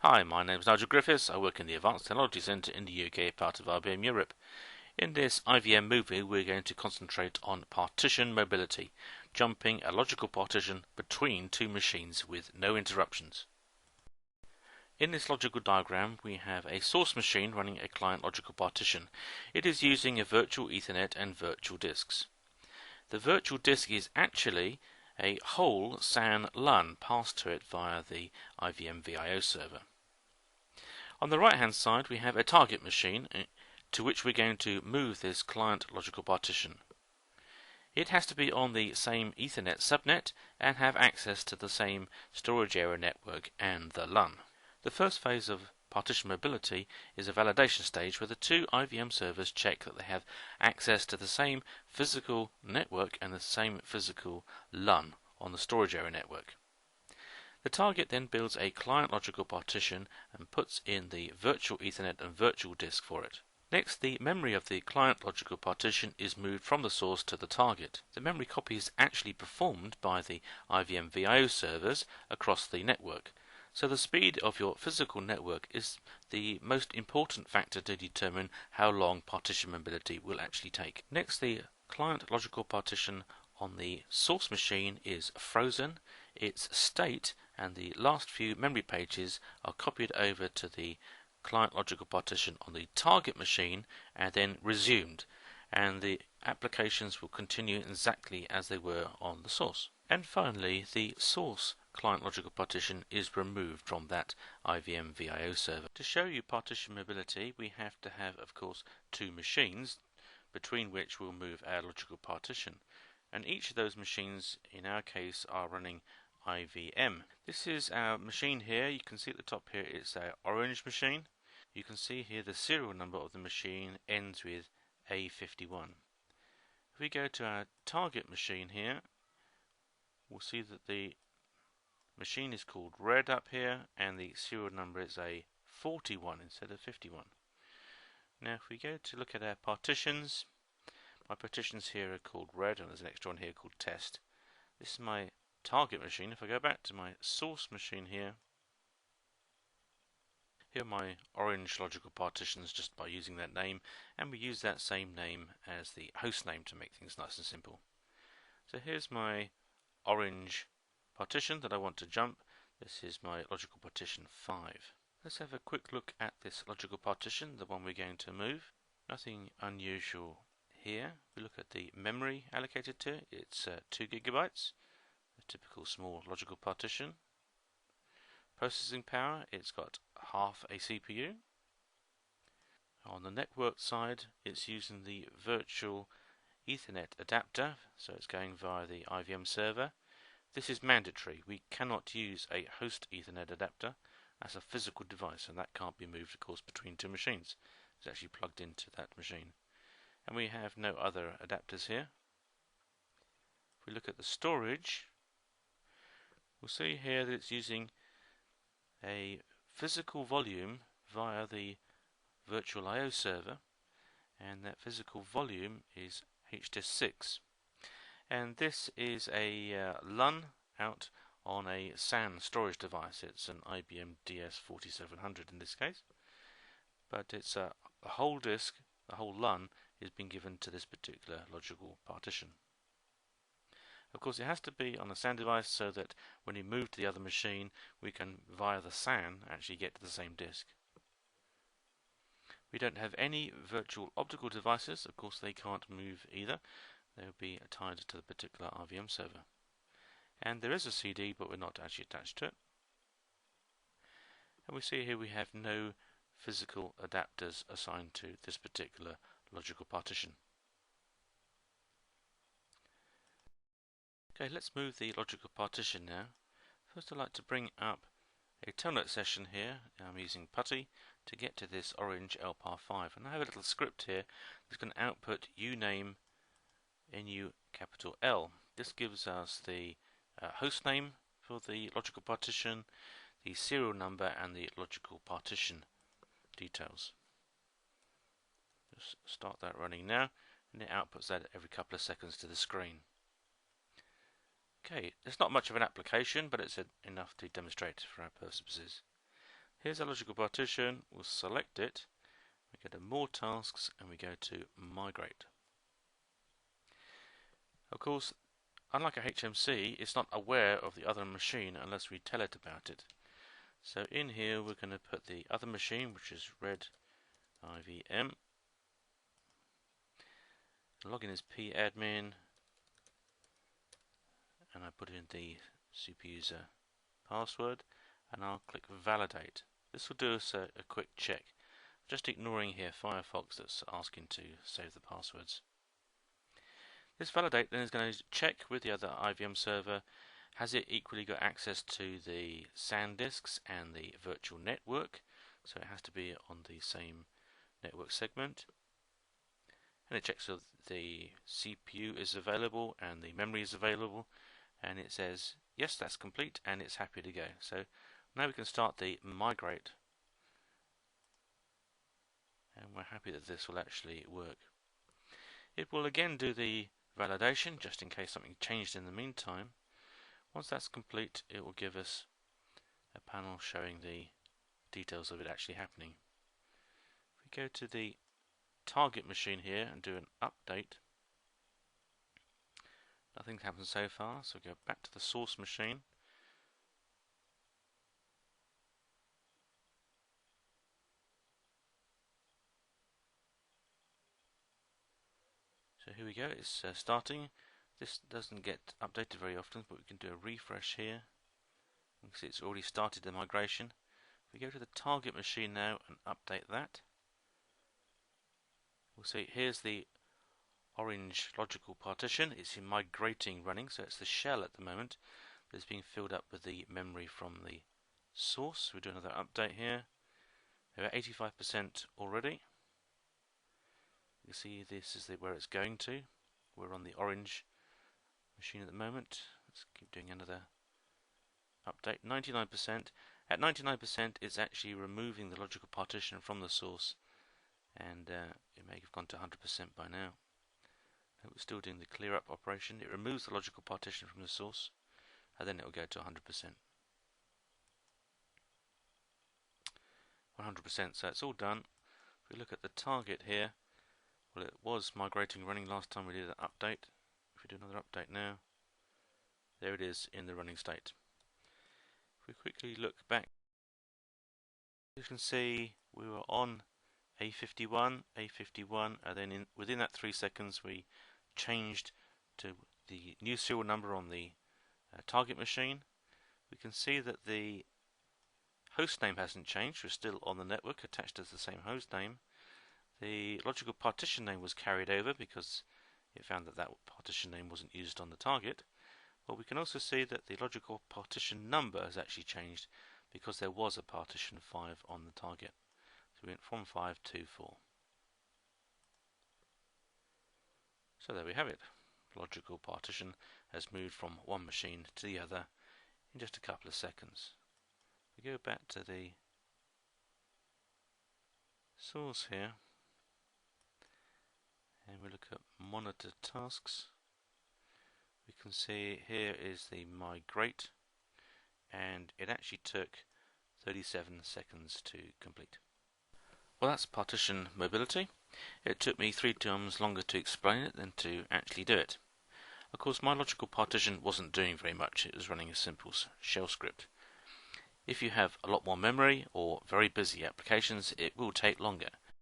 Hi, my name is Nigel Griffiths. I work in the Advanced Technology Centre in the UK, part of IVM Europe. In this IVM movie, we're going to concentrate on partition mobility, jumping a logical partition between two machines with no interruptions. In this logical diagram, we have a source machine running a client logical partition. It is using a virtual Ethernet and virtual disks. The virtual disk is actually a whole SAN LUN passed to it via the IVM VIO server. On the right hand side we have a target machine to which we're going to move this client logical partition. It has to be on the same Ethernet subnet and have access to the same storage area network and the LUN. The first phase of partition mobility is a validation stage where the two IVM servers check that they have access to the same physical network and the same physical LUN on the storage area network. The target then builds a client logical partition and puts in the virtual Ethernet and virtual disk for it. Next, the memory of the client logical partition is moved from the source to the target. The memory copy is actually performed by the IVM VIO servers across the network. So the speed of your physical network is the most important factor to determine how long partition mobility will actually take. Next, the client logical partition on the source machine is frozen. Its state and the last few memory pages are copied over to the client logical partition on the target machine and then resumed, and the applications will continue exactly as they were on the source. And finally, the source client logical partition is removed from that IVM VIO server. To show you partition mobility, we have to have, of course, two machines between which we'll move our logical partition, and each of those machines in our case are running IVM. This is our machine here. You can see at the top here it's our orange machine. You can see here the serial number of the machine ends with A51. If we go to our target machine here, we'll see that the machine is called red up here and the serial number is A41 instead of 51. Now if we go to look at our partitions, my partitions here are called red and there's an extra one here called test. This is my target machine. If I go back to my source machine here are my orange logical partitions just by using that name, and we use that same name as the host name to make things nice and simple. So here's my orange partition that I want to jump. This is my logical partition 5. Let's have a quick look at this logical partition, the one we're going to move. Nothing unusual here. We look at the memory allocated to it. It's 2 gigabytes, a typical small logical partition. Processing power, it's got half a CPU. On the network side, it's using the virtual Ethernet adapter, so it's going via the IVM server. This is mandatory. We cannot use a host Ethernet adapter as a physical device, and that can't be moved, of course, between two machines. It's actually plugged into that machine. And we have no other adapters here. If we look at the storage, we'll see here that it's using a physical volume via the virtual I/O server, and that physical volume is HDISC6, and this is a LUN out on a SAN storage device. It's an IBM DS4700 in this case, but it's a whole disk, the whole LUN is being given to this particular logical partition. Of course, it has to be on a SAN device so that when we move to the other machine, we can, via the SAN, actually get to the same disk. We don't have any virtual optical devices. Of course, they can't move either. They will be tied to the particular IVM server. And there is a CD, but we're not actually attached to it. And we see here we have no physical adapters assigned to this particular logical partition. Okay, let's move the logical partition now. First I'd like to bring up a telnet session here. I'm using PuTTY to get to this orange LPAR5, and I have a little script here that's going to output uname nu capital L. This gives us the host name for the logical partition, the serial number, and the logical partition details. Just start that running now, and it outputs that every couple of seconds to the screen. Okay, it's not much of an application, but it's enough to demonstrate for our purposes. Here's our logical partition. We'll select it. We go to More Tasks and we go to Migrate. Of course, unlike a HMC, it's not aware of the other machine unless we tell it about it. So in here we're going to put the other machine, which is red IVM. Login is padmin, and I put in the superuser password, and I'll click validate. This will do us a quick check. Just ignoring here Firefox that's asking to save the passwords. This validate then is going to check with the other IVM server, has it equally got access to the SanDisks and the virtual network, so it has to be on the same network segment. And it checks if the CPU is available and the memory is available, and it says yes, that's complete, and it's happy to go. So now we can start the migrate, and we're happy that this will actually work. It will again do the validation just in case something changed in the meantime. Once that's complete, it will give us a panel showing the details of it actually happening. If we go to the target machine here and do an update, nothing's happened so far, so we go back to the source machine. So here we go, it's starting. This doesn't get updated very often, but we can do a refresh here. You can see it's already started the migration. If we go to the target machine now and update that, we'll see here's the orange logical partition. It's in migrating running, so it's the shell at the moment that's being filled up with the memory from the source. We'll do another update here. We're at 85% already. You can see this is where it's going to. We're on the orange machine at the moment. Let's keep doing another update. 99%. At 99%, it's actually removing the logical partition from the source, and it may have gone to 100% by now. We're still doing the clear up operation. It removes the logical partition from the source, and then it will go to 100%. 100%, so it's all done. If we look at the target here, well, it was migrating running last time we did an update. If we do another update now, there it is in the running state. If we quickly look back, you can see we were on A51, and then within that 3 seconds we changed to the new serial number on the target machine. We can see that the host name hasn't changed. We're still on the network attached as the same host name. The logical partition name was carried over because it found that that partition name wasn't used on the target. But we can also see that the logical partition number has actually changed because there was a partition 5 on the target. So we went from 5 to 4. So there we have it. Logical partition has moved from one machine to the other in just a couple of seconds. We go back to the source here, and we look at monitor tasks. We can see here is the migrate, and it actually took 37 seconds to complete. Well, that's partition mobility. It took me 3 times longer to explain it than to actually do it. Of course, my logical partition wasn't doing very much. It was running a simple shell script. If you have a lot more memory or very busy applications, it will take longer.